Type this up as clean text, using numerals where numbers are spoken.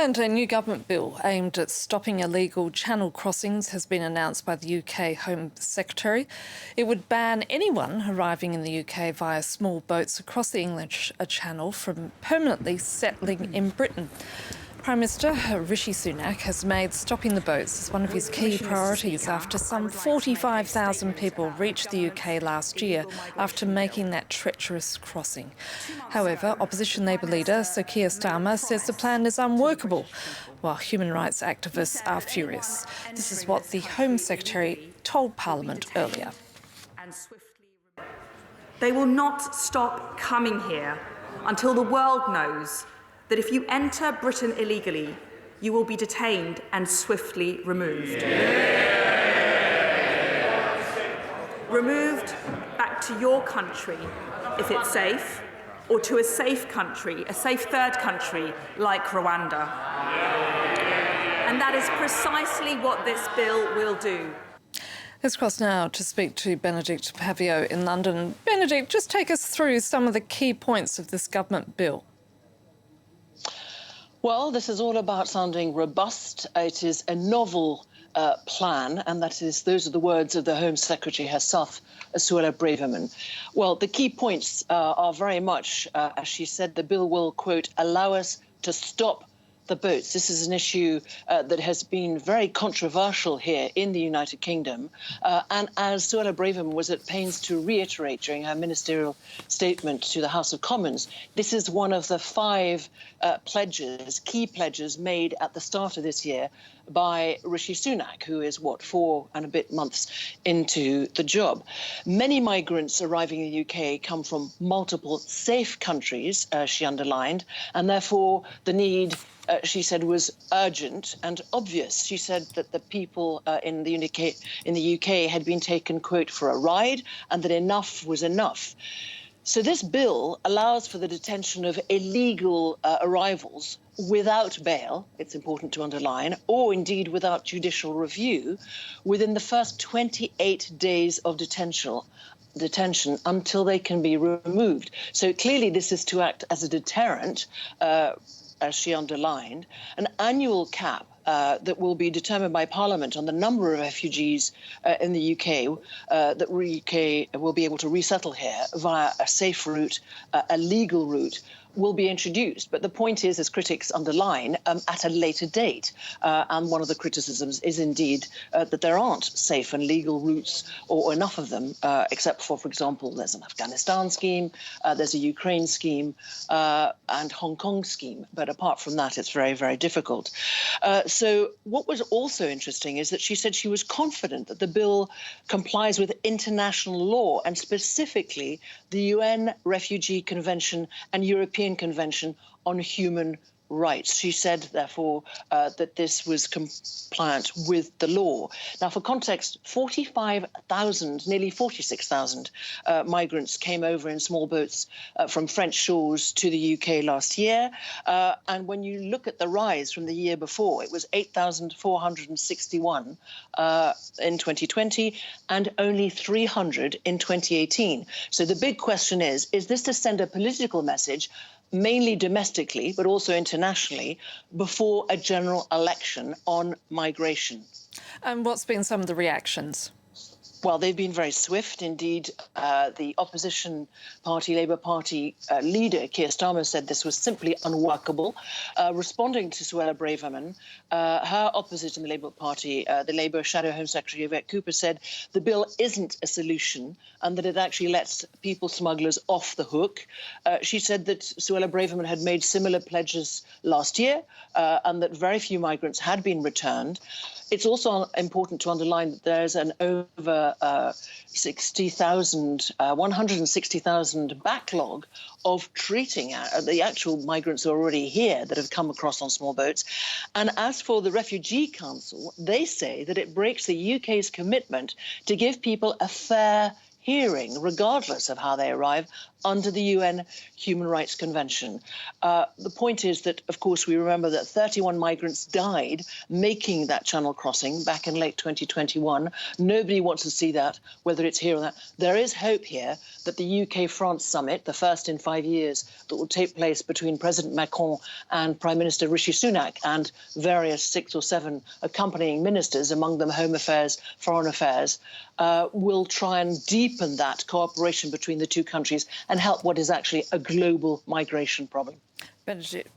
And a new government bill aimed at stopping illegal channel crossings has been announced by the UK Home Secretary. It would ban anyone arriving in the UK via small boats across the English Channel from permanently settling in Britain. Prime Minister Rishi Sunak has made stopping the boats as one of his key priorities after some 45,000 people reached the UK last year after making that treacherous crossing. However, opposition Labour leader Sir Keir Starmer says the plan is unworkable, while human rights activists are furious. This is what the Home Secretary told Parliament earlier. They will not stop coming here until the world knows that if you enter Britain illegally, you will be detained and swiftly removed. Removed back to your country if it's safe, or to a safe country, a safe third country like Rwanda. And that is precisely what this bill will do. Let's cross now to speak to Benedict Pavio in London. Benedict, just take us through some of the key points of this government bill. Well, this is all about sounding robust. It is a novel plan, and those are the words of the Home Secretary herself, Suella Braverman. Well, the key points are very much, as she said, the bill will, quote, allow us to stop the boats. This is an issue that has been very controversial here in the United Kingdom. And as Suella Braverman was at pains to reiterate during her ministerial statement to the House of Commons, this is one of the 5 key pledges made at the start of this year by Rishi Sunak, who is, 4 and a bit months into the job. Many migrants arriving in the UK come from multiple safe countries, she underlined, and therefore the need, she said, was urgent and obvious. She said that the people in the UK had been taken, quote, for a ride, and that enough was enough. So this bill allows for the detention of illegal arrivals without bail, it's important to underline, or indeed without judicial review, within the first 28 days of detention until they can be removed. So clearly this is to act as a deterrent, as she underlined, an annual cap that will be determined by Parliament on the number of refugees in the UK that the UK will be able to resettle here via a safe route, a legal route, will be introduced. But the point is, as critics underline, at a later date. And one of the criticisms is indeed that there aren't safe and legal routes, or enough of them, except for example, there's an Afghanistan scheme, there's a Ukraine scheme, and Hong Kong scheme. But apart from that, it's very, very difficult. So what was also interesting is that she said she was confident that the bill complies with international law, and specifically the UN Refugee Convention and European Convention on Human Rights. She said, therefore, that this was compliant with the law. Now, for context, 45,000, nearly 46,000 migrants came over in small boats from French shores to the UK last year. And when you look at the rise from the year before, it was 8,461 in 2020 and only 300 in 2018. So the big question is this to send a political message, mainly domestically, but also internationally, before a general election on migration? And what's been some of the reactions? Well, they've been very swift. Indeed, the opposition party, Labour Party leader, Keir Starmer, said this was simply unworkable. Responding to Suella Braverman, her opposite in the Labour Party, the Labour Shadow Home Secretary, Yvette Cooper, said the bill isn't a solution and that it actually lets people smugglers off the hook. She said that Suella Braverman had made similar pledges last year and that very few migrants had been returned. It's also important to underline that there's an over 160,000 backlog of treating the actual migrants who are already here that have come across on small boats. And as for the Refugee Council, they say that it breaks the UK's commitment to give people a fair hearing, regardless of how they arrive, under the UN Human Rights Convention. The point is that, of course, we remember that 31 migrants died making that channel crossing back in late 2021. Nobody wants to see that, whether it's here or that. There is hope here that the UK-France summit, the first in 5 years, that will take place between President Macron and Prime Minister Rishi Sunak and various 6 or 7 accompanying ministers, among them Home Affairs, Foreign Affairs, will try and deepen that cooperation between the two countries and help what is actually a global migration problem. Benedict